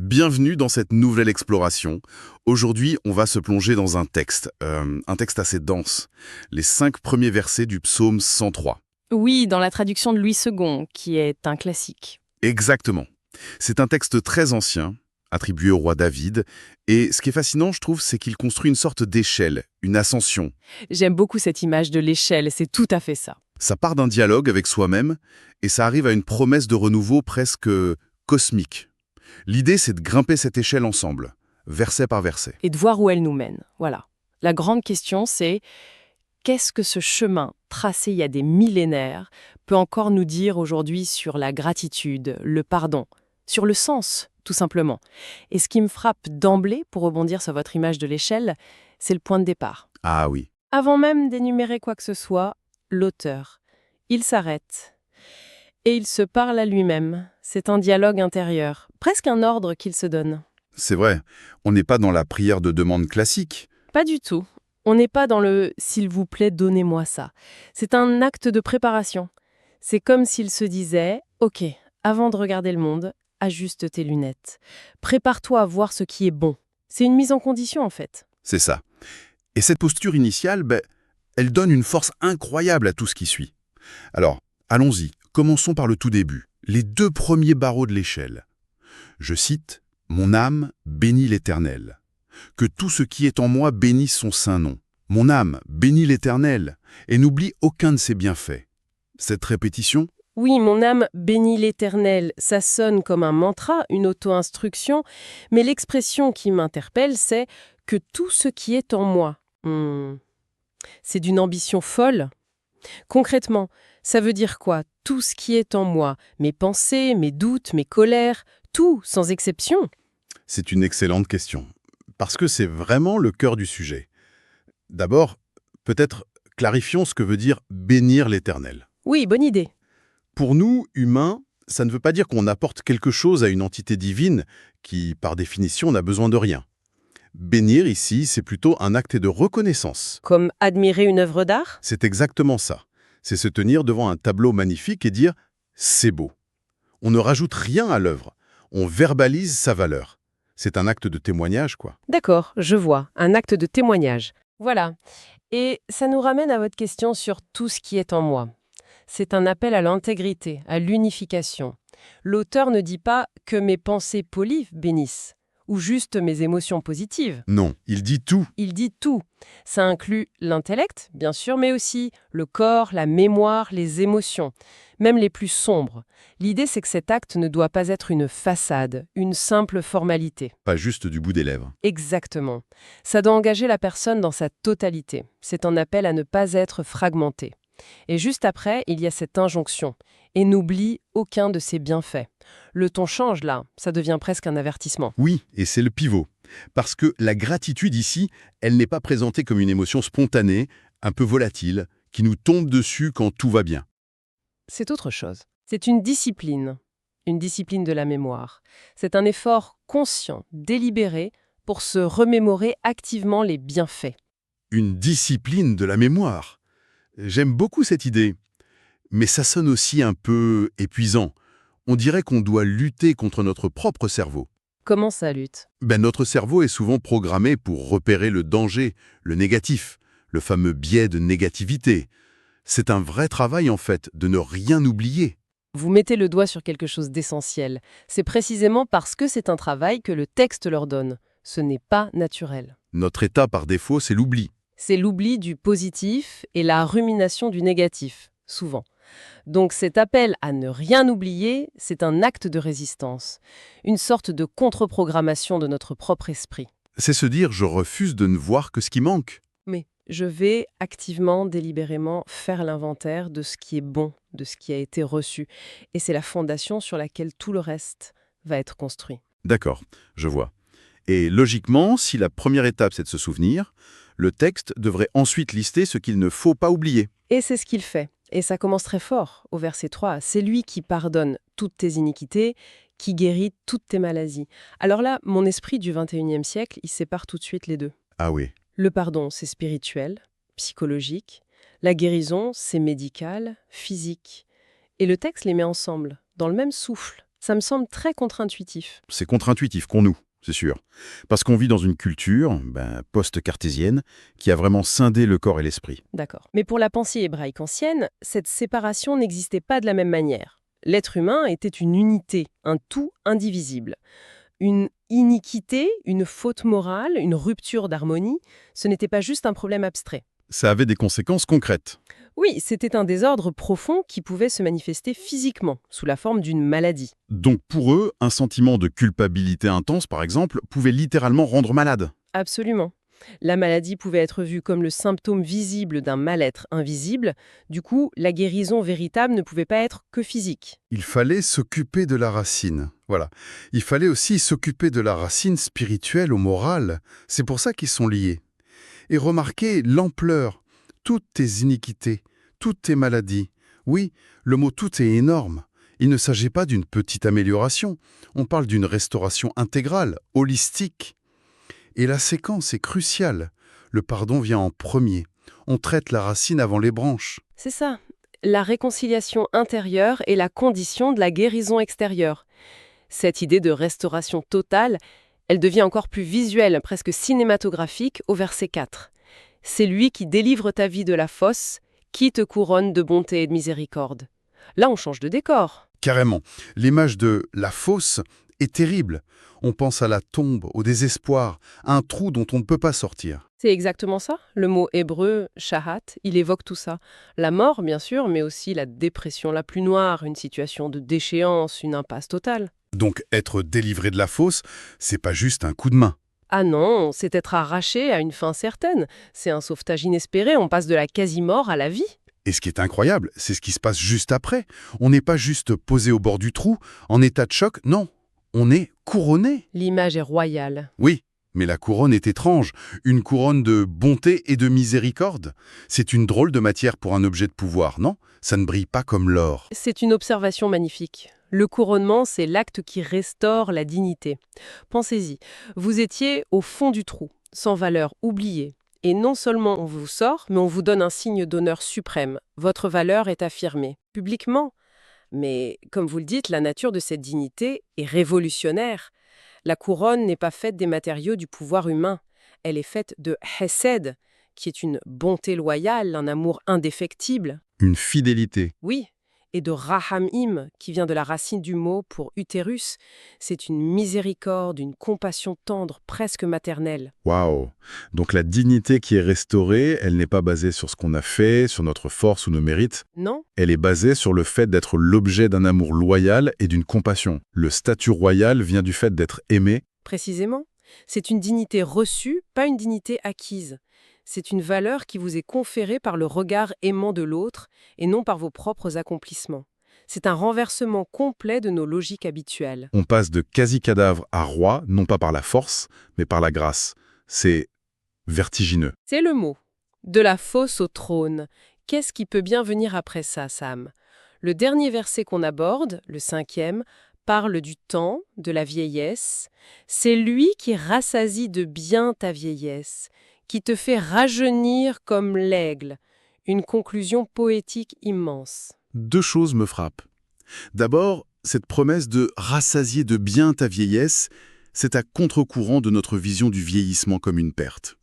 Bienvenue dans cette nouvelle exploration. Aujourd'hui, on va se plonger dans un texte assez dense. Les 5 premiers versets du psaume 103. Oui, dans la traduction de Louis II, qui est un classique. Exactement. C'est un texte très ancien, attribué au roi David, et ce qui est fascinant, je trouve, c'est qu'il construit une sorte d'échelle, une ascension. J'aime beaucoup cette image de l'échelle, c'est tout à fait ça. Ça part d'un dialogue avec soi-même, et ça arrive à une promesse de renouveau presque cosmique. L'idée, c'est de grimper cette échelle ensemble, verset par verset. Et de voir où elle nous mène, voilà. La grande question, c'est qu'est-ce que ce chemin, tracé il y a des millénaires, peut encore nous dire aujourd'hui sur la gratitude, le pardon, sur le sens, tout simplement. Et ce qui me frappe d'emblée, pour rebondir sur votre image de l'échelle, c'est le point de départ. Ah oui, Avant même d'énumérer quoi que ce soit, l'auteur, il s'arrête et il se parle à lui-même. C'est un dialogue intérieur, presque un ordre qu'il se donne. c'est vrai, on n'est pas dans la prière de demande classique. Pas du tout. On n'est pas dans le « s'il vous plaît, donnez-moi ça ». C'est un acte de préparation. C'est comme s'il se disait « Ok, avant de regarder le monde, ajuste tes lunettes. Prépare-toi à voir ce qui est bon ». C'est une mise en condition, en fait. C'est ça. Et cette posture initiale, elle donne une force incroyable à tout ce qui suit. Alors, allons-y, commençons par le tout début, les 2 premiers barreaux de l'échelle. Je cite « Mon âme bénit l'Éternel. Que tout ce qui est en moi bénisse son saint nom. Mon âme bénit l'Éternel et n'oublie aucun de ses bienfaits. » Cette répétition, Oui, mon âme bénit l'Éternel, ça sonne comme un mantra, une auto-instruction, mais l'expression qui m'interpelle, c'est « que tout ce qui est en moi ». C'est d'une ambition folle. Concrètement, ça veut dire quoi? Tout ce qui est en moi, mes pensées, mes doutes, mes colères, tout, sans exception. c'est une excellente question, parce que c'est vraiment le cœur du sujet. D'abord, peut-être clarifions ce que veut dire « bénir l'Éternel ». Oui, bonne idée. Pour nous, humains, ça ne veut pas dire qu'on apporte quelque chose à une entité divine qui, par définition, n'a besoin de rien. Bénir ici, c'est plutôt un acte de reconnaissance. Comme admirer une œuvre d'art? C'est exactement ça. C'est se tenir devant un tableau magnifique et dire « c'est beau ». On ne rajoute rien à l'œuvre, on verbalise sa valeur. C'est un acte de témoignage, quoi. D'accord, je vois, un acte de témoignage. Voilà. Et ça nous ramène à votre question sur tout ce qui est en moi. C'est un appel à l'intégrité, à l'unification. L'auteur ne dit pas que mes pensées polies bénissent, ou juste mes émotions positives. Non, il dit tout. Il dit tout. Ça inclut l'intellect, bien sûr, mais aussi le corps, la mémoire, les émotions, même les plus sombres. L'idée, c'est que cet acte ne doit pas être une façade, une simple formalité. Pas juste du bout des lèvres. Exactement. Ça doit engager la personne dans sa totalité. C'est un appel à ne pas être fragmenté. Et juste après, il y a cette injonction. Et n'oublie aucun de ses bienfaits. Le ton change là, ça devient presque un avertissement. Oui, et c'est le pivot. Parce que la gratitude ici, elle n'est pas présentée comme une émotion spontanée, un peu volatile, qui nous tombe dessus quand tout va bien. C'est autre chose. C'est une discipline de la mémoire. C'est un effort conscient, délibéré, pour se remémorer activement les bienfaits. Une discipline de la mémoire. J'aime beaucoup cette idée. Mais ça sonne aussi un peu épuisant. On dirait qu'on doit lutter contre notre propre cerveau. Comment ça lutte? Notre cerveau est souvent programmé pour repérer le danger, le négatif, le fameux biais de négativité. C'est un vrai travail en fait, de ne rien oublier. Vous mettez le doigt sur quelque chose d'essentiel. C'est précisément parce que c'est un travail que le texte leur donne. Ce n'est pas naturel. Notre état par défaut, c'est l'oubli. C'est l'oubli du positif et la rumination du négatif, souvent. Donc cet appel à ne rien oublier, c'est un acte de résistance, une sorte de contre-programmation de notre propre esprit. C'est se dire je refuse de ne voir que ce qui manque. Mais je vais activement, délibérément faire l'inventaire de ce qui est bon, de ce qui a été reçu. Et c'est la fondation sur laquelle tout le reste va être construit. D'accord, je vois. Et logiquement, si la première étape c'est de se souvenir, le texte devrait ensuite lister ce qu'il ne faut pas oublier. Et c'est ce qu'il fait. Et ça commence très fort, au verset 3. C'est lui qui pardonne toutes tes iniquités, qui guérit toutes tes maladies. Alors là, mon esprit du 21e siècle, il sépare tout de suite les deux. Ah oui, Le pardon, c'est spirituel, psychologique. La guérison, c'est médical, physique. Et le texte les met ensemble, dans le même souffle. Ça me semble très contre-intuitif. C'est contre-intuitif qu'on nous, c'est sûr. Parce qu'on vit dans une culture, post-cartésienne, qui a vraiment scindé le corps et l'esprit. D'accord. Mais pour la pensée hébraïque ancienne, cette séparation n'existait pas de la même manière. L'être humain était une unité, un tout indivisible. Une iniquité, une faute morale, une rupture d'harmonie, ce n'était pas juste un problème abstrait. Ça avait des conséquences concrètes. Oui, c'était un désordre profond qui pouvait se manifester physiquement, sous la forme d'une maladie. Donc pour eux, un sentiment de culpabilité intense, par exemple, pouvait littéralement rendre malade. Absolument. La maladie pouvait être vue comme le symptôme visible d'un mal-être invisible. Du coup, la guérison véritable ne pouvait pas être que physique. Il fallait s'occuper de la racine. Voilà. Il fallait aussi s'occuper de la racine spirituelle ou morale. C'est pour ça qu'ils sont liés. Et remarquez l'ampleur. Toutes tes iniquités, toutes tes maladies. Oui, le mot « tout » est énorme. Il ne s'agit pas d'une petite amélioration. On parle d'une restauration intégrale, holistique. Et la séquence est cruciale. Le pardon vient en premier. On traite la racine avant les branches. C'est ça. La réconciliation intérieure est la condition de la guérison extérieure. Cette idée de restauration totale, elle devient encore plus visuelle, presque cinématographique, au verset 4. C'est lui qui délivre ta vie de la fosse, qui te couronne de bonté et de miséricorde. Là, on change de décor. Carrément. L'image de la fosse est terrible. On pense à la tombe, au désespoir, à un trou dont on ne peut pas sortir. C'est exactement ça. Le mot hébreu, shahat, il évoque tout ça. La mort, bien sûr, mais aussi la dépression la plus noire, une situation de déchéance, une impasse totale. Donc être délivré de la fosse, c'est pas juste un coup de main. Ah non, c'est être arraché à une fin certaine. C'est un sauvetage inespéré, on passe de la quasi-mort à la vie. Et ce qui est incroyable, c'est ce qui se passe juste après. On n'est pas juste posé au bord du trou, en état de choc, non. On est couronné. L'image est royale. Oui, mais la couronne est étrange. Une couronne de bonté et de miséricorde. C'est une drôle de matière pour un objet de pouvoir, non? Ça ne brille pas comme l'or. C'est une observation magnifique. Le couronnement, c'est l'acte qui restaure la dignité. Pensez-y, vous étiez au fond du trou, sans valeur, oublié. Et non seulement on vous sort, mais on vous donne un signe d'honneur suprême. Votre valeur est affirmée, publiquement. Mais, comme vous le dites, la nature de cette dignité est révolutionnaire. La couronne n'est pas faite des matériaux du pouvoir humain. Elle est faite de hesed, qui est une bonté loyale, un amour indéfectible. Une fidélité. Oui, et de rahamim, qui vient de la racine du mot pour utérus. C'est une miséricorde, une compassion tendre, presque maternelle. Waouh! Donc la dignité qui est restaurée, elle n'est pas basée sur ce qu'on a fait, sur notre force ou nos mérites. Non? Elle est basée sur le fait d'être l'objet d'un amour loyal et d'une compassion. Le statut royal vient du fait d'être aimé. Précisément. C'est une dignité reçue, pas une dignité acquise. C'est une valeur qui vous est conférée par le regard aimant de l'autre et non par vos propres accomplissements. C'est un renversement complet de nos logiques habituelles. On passe de quasi-cadavre à roi, non pas par la force, mais par la grâce. C'est vertigineux. C'est le mot. De la fosse au trône. Qu'est-ce qui peut bien venir après ça, Sam? Le dernier verset qu'on aborde, le 5e, parle du temps, de la vieillesse. C'est lui qui rassasie de bien ta vieillesse, qui te fait rajeunir comme l'aigle. Une conclusion poétique immense. Deux choses me frappent. D'abord, cette promesse de rassasier de bien ta vieillesse, c'est à contre-courant de notre vision du vieillissement comme une perte.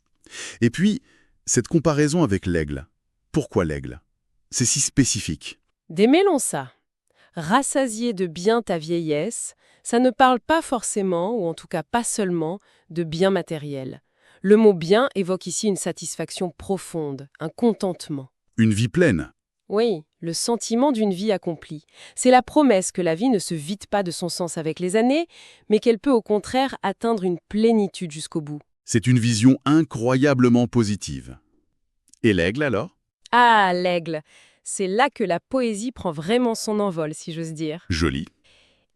Et puis, cette comparaison avec l'aigle. Pourquoi l'aigle? C'est si spécifique. Démêlons ça. Rassasier de bien ta vieillesse, ça ne parle pas forcément, ou en tout cas pas seulement, de bien matériel. Le mot « bien » évoque ici une satisfaction profonde, un contentement. Une vie pleine. Oui, le sentiment d'une vie accomplie. C'est la promesse que la vie ne se vide pas de son sens avec les années, mais qu'elle peut au contraire atteindre une plénitude jusqu'au bout. C'est une vision incroyablement positive. Et l'aigle alors? Ah, l'aigle! C'est là que la poésie prend vraiment son envol, si j'ose dire. Joli.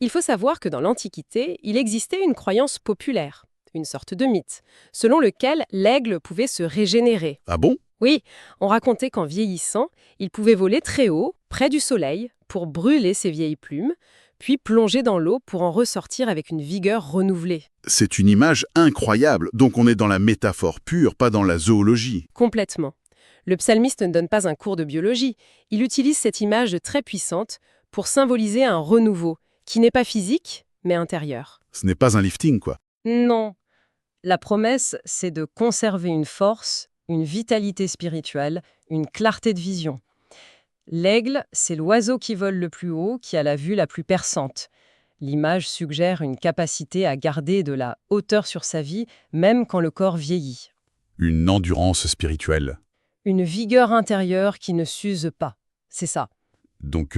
Il faut savoir que dans l'Antiquité, il existait une croyance populaire, une sorte de mythe, selon lequel l'aigle pouvait se régénérer. Ah bon? Oui, on racontait qu'en vieillissant, il pouvait voler très haut, près du soleil, pour brûler ses vieilles plumes, puis plonger dans l'eau pour en ressortir avec une vigueur renouvelée. C'est une image incroyable, donc on est dans la métaphore pure, pas dans la zoologie. Complètement. Le psalmiste ne donne pas un cours de biologie, il utilise cette image très puissante pour symboliser un renouveau, qui n'est pas physique, mais intérieur. Ce n'est pas un lifting, quoi. Non. La promesse, c'est de conserver une force, une vitalité spirituelle, une clarté de vision. L'aigle, c'est l'oiseau qui vole le plus haut, qui a la vue la plus perçante. L'image suggère une capacité à garder de la hauteur sur sa vie, même quand le corps vieillit. Une endurance spirituelle. Une vigueur intérieure qui ne s'use pas. C'est ça. Donc,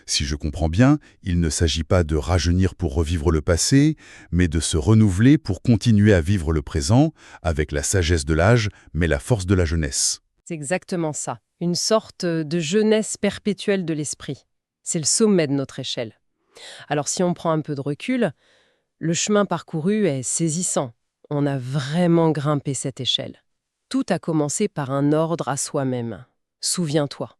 si je comprends bien, il ne s'agit pas de rajeunir pour revivre le passé, mais de se renouveler pour continuer à vivre le présent, avec la sagesse de l'âge, mais la force de la jeunesse. C'est exactement ça. Une sorte de jeunesse perpétuelle de l'esprit. C'est le sommet de notre échelle. Alors si on prend un peu de recul, le chemin parcouru est saisissant. On a vraiment grimpé cette échelle. Tout a commencé par un ordre à soi-même. Souviens-toi.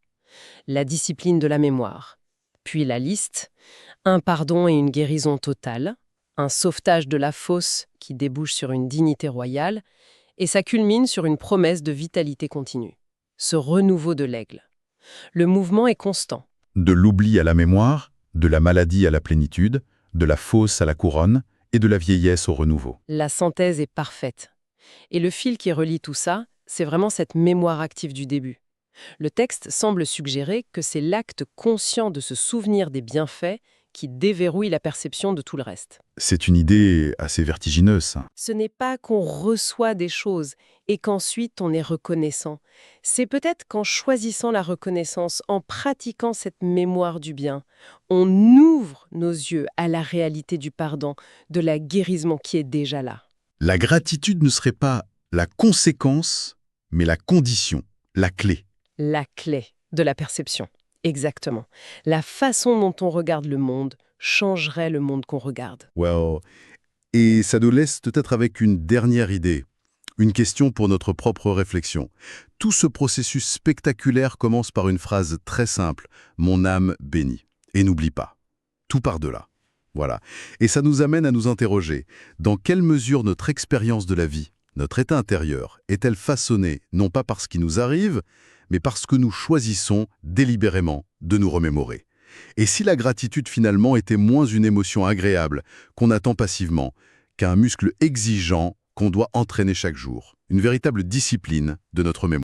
La discipline de la mémoire. Puis la liste, un pardon et une guérison totale, un sauvetage de la fosse qui débouche sur une dignité royale, et ça culmine sur une promesse de vitalité continue. Ce renouveau de l'aigle. Le mouvement est constant. De l'oubli à la mémoire, de la maladie à la plénitude, de la fosse à la couronne, et de la vieillesse au renouveau. La synthèse est parfaite. Et le fil qui relie tout ça, c'est vraiment cette mémoire active du début. Le texte semble suggérer que c'est l'acte conscient de se souvenir des bienfaits qui déverrouille la perception de tout le reste. C'est une idée assez vertigineuse, ça. Ce n'est pas qu'on reçoit des choses et qu'ensuite on est reconnaissant. C'est peut-être qu'en choisissant la reconnaissance, en pratiquant cette mémoire du bien, on ouvre nos yeux à la réalité du pardon, de la guérison qui est déjà là. La gratitude ne serait pas la conséquence, mais la condition, la clé. La clé de la perception. Exactement. La façon dont on regarde le monde changerait le monde qu'on regarde. Well, et ça nous laisse peut-être avec une dernière idée, une question pour notre propre réflexion. Tout ce processus spectaculaire commence par une phrase très simple, « Mon âme bénit ». Et n'oublie pas, tout part de là. Voilà. Et ça nous amène à nous interroger, dans quelle mesure notre expérience de la vie, notre état intérieur, est-elle façonnée, non pas par ce qui nous arrive, mais parce que nous choisissons délibérément de nous remémorer. Et si la gratitude finalement était moins une émotion agréable qu'on attend passivement, qu'un muscle exigeant qu'on doit entraîner chaque jour, une véritable discipline de notre mémoire.